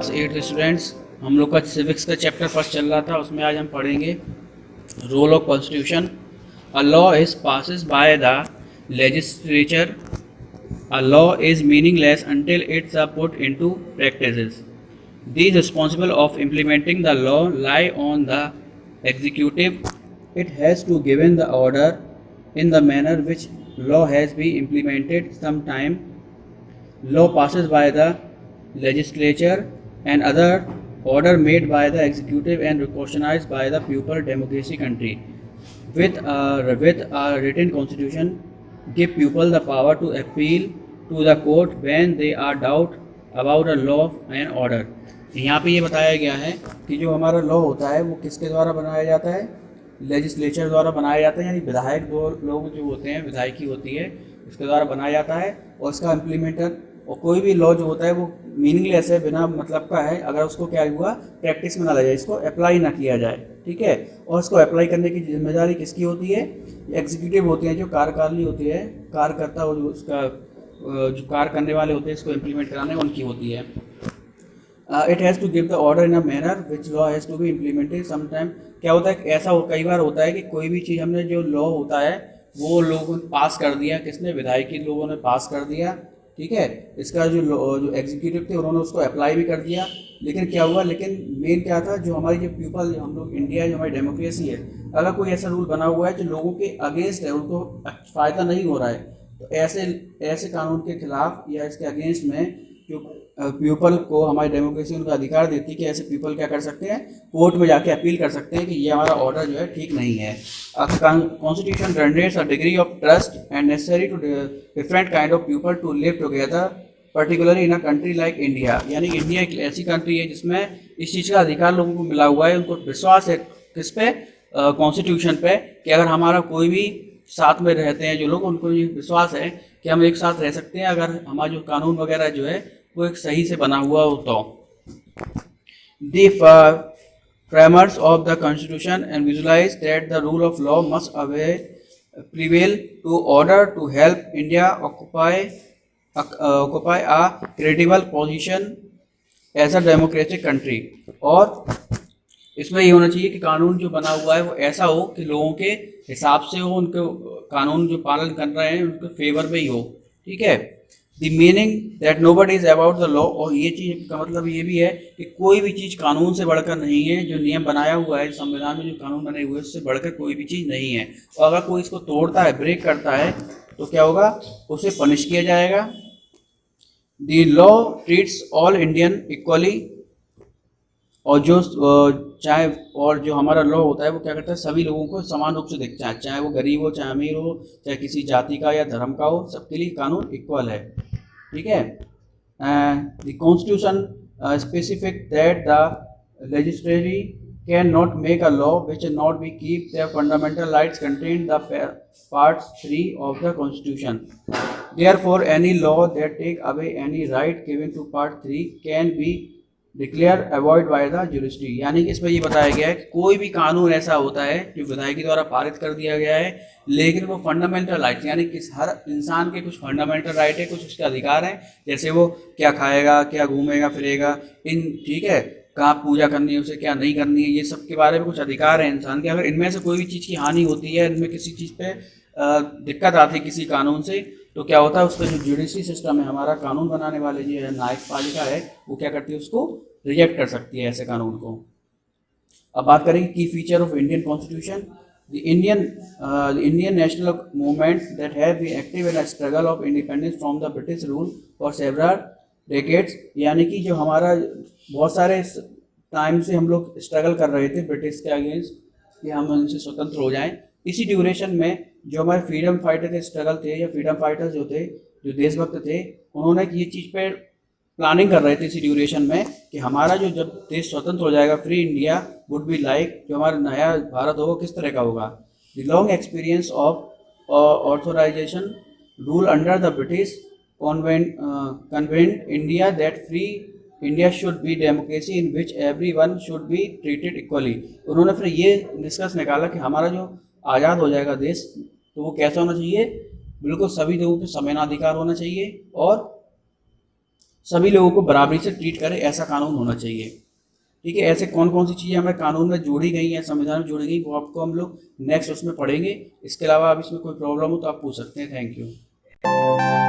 Eight students, हम लोग का सिविक्स का चैप्टर फर्स्ट चल रहा था, उसमें आज हम पढ़ेंगे role of constitution. A law is passes by the legislature. A law is meaningless until it's put into practices. These responsible of implementing the law lie on the executive. It has to given the order in the manner which law has been implemented. Sometime law passes by the legislature and other order made by the executive and recognized by the people. Democracy country with a written constitution give people the power to appeal to the court when they are doubt about a law and order. यहाँ पे ये बताया गया है कि जो हमारा law होता है वो किसके द्वारा बनाया जाता है, लेजिस्लेचर द्वारा बनाया जाता है, यानी विधायक दो लोग जो होते हैं, विधायकी होती है, उसके द्वारा बनाया जाता है। और इसका इम्प्लीमेंटर, और कोई भी लॉ जो होता है वो मीनिंगलेस है, बिना मतलब का है, अगर उसको क्या हुआ प्रैक्टिस में ना लाया जाए, इसको अप्लाई ना किया जाए, ठीक है। और इसको अप्लाई करने की जिम्मेदारी किसकी होती है, एग्जीक्यूटिव होती है, जो कार्यकारिणी होती है, कार्यकर्ता जो उसका जो कार्य करने वाले होते हैं, इसको इम्प्लीमेंट कराने उनकी होती है। It has to give the order in a manner which law has to be implemented. Sometime क्या होता है, ऐसा कई बार होता है कि कोई भी चीज़ हमने जो लॉ होता है वो लोगों ने पास कर दिया, किसने, विधायकी लोगों ने पास कर दिया, ठीक है। इसका जो एग्जीक्यूटिव थे उन्होंने उसको अप्लाई भी कर दिया, लेकिन क्या हुआ, लेकिन मेन क्या था, जो हमारी जो पीपल, हम लोग इंडिया, जो हमारी डेमोक्रेसी है, अगर कोई ऐसा रूल बना हुआ है जो लोगों के अगेंस्ट है, उनको फ़ायदा नहीं हो रहा है, तो ऐसे कानून के खिलाफ या इसके अगेंस्ट में जो पीपल को हमारी डेमोक्रेसी उनका अधिकार देती है कि ऐसे पीपल क्या कर सकते हैं, कोर्ट में जाके अपील कर सकते हैं कि ये हमारा ऑर्डर जो है ठीक नहीं है। Constitution generates a degree of trust and necessary to different kind of people to live together, particularly in a country like India. यानी इंडिया एक ऐसी कंट्री है जिसमें इस चीज़ का अधिकार लोगों को मिला हुआ है, उनको विश्वास है किस पे, कॉन्स्टिट्यूशन पे, कि अगर हमारा कोई भी साथ में रहते हैं जो लोग, उनको ये विश्वास है कि हम एक साथ रह सकते हैं अगर हमारा जो कानून वगैरह जो है वो एक सही से बना हुआ हो तो। The framers of the constitution and visualized that the rule of law must prevail to order to help India occupy a credible position as a democratic country। और इसमें ये होना चाहिए कि कानून जो बना हुआ है वो ऐसा हो कि लोगों के हिसाब से हो, उनके कानून जो पालन कर रहे हैं उनके फेवर में ही हो, ठीक है। The meaning that nobody is about the law, और ये चीज़ का मतलब ये भी है कि कोई भी चीज़ कानून से बढ़कर नहीं है। जो नियम बनाया हुआ है संविधान में, जो कानून बने हुए हैं, उससे बढ़कर कोई भी चीज़ नहीं है। और अगर कोई इसको तोड़ता है, ब्रेक करता है, तो क्या होगा, उसे पनिश किया जाएगा। The law treats all Indian equally, और जो हमारा लॉ होता है वो क्या करता है, सभी लोगों को समान रूप से देखता है, चाहे वो गरीब हो, चाहे अमीर हो, चाहे किसी जाति का या धर्म का हो, सबके लिए कानून इक्वल है, ठीक है। The constitution specific that the legislature can not make a law which not be keep the fundamental rights contain the part 3 of the constitution. Therefore any law that take away any right given to part 3 can be declare avoid by the judiciary. यानी कि इसमें ये बताया गया है कि कोई भी कानून ऐसा होता है जो विधायकी द्वारा पारित कर दिया गया है, लेकिन वो फंडामेंटल राइट, यानी कि हर इंसान के कुछ फंडामेंटल राइट है, कुछ उसके अधिकार हैं, जैसे वो क्या खाएगा, क्या घूमेगा फिरेगा, ठीक है, कहाँ पूजा करनी है, उसे क्या नहीं करनी है, ये सब के बारे में कुछ अधिकार है इंसान के। अगर इनमें से कोई भी चीज़ की हानि होती है, इनमें किसी चीज़ पे दिक्कत आती है किसी कानून से, तो क्या होता है, उसका जो जुडिशरी सिस्टम है, हमारा कानून बनाने वाले जो है न्यायिक पालिका है, वो क्या करती है, उसको रिजेक्ट कर सकती है ऐसे कानून को। अब बात करेंगे की feature of Indian constitution. The Indian national movement that have been active in a struggle of independence from the British rule for several decades. यानी कि जो हमारा बहुत सारे टाइम से हम लोग स्ट्रगल कर रहे थे ब्रिटिश के अगेंस्ट कि हम उनसे स्वतंत्र हो जाएं। इसी ड्यूरेशन में जो हमारे फ्रीडम फाइटर के स्ट्रगल थे, या फ्रीडम फाइटर्स जो थे, जो देशभक्त थे, उन्होंने ये चीज़ पे प्लानिंग कर रहे थे इसी ड्यूरेशन में कि हमारा जो जब देश स्वतंत्र हो जाएगा, free India would be like, जो हमारा नया भारत होगा किस तरह का होगा। The long experience of authorization rule under the British convent India that free India should be democracy in which every one should be treated equally. उन्होंने फिर ये निष्कर्ष निकाला कि हमारा जो आज़ाद हो जाएगा देश, तो वो कैसा होना चाहिए, बिल्कुल सभी लोगों को समानाधिकार होना चाहिए और सभी लोगों को बराबरी से ट्रीट करे, ऐसा कानून होना चाहिए। ठीक है, ऐसे कौन कौन सी चीज़ें हमारे कानून में जोड़ी गई हैं, संविधान में जोड़ी गई, वो आपको हम लोग नेक्स्ट उसमें पढ़ेंगे। इसके अलावा अब इसमें कोई प्रॉब्लम हो तो आप पूछ सकते हैं। Thank you.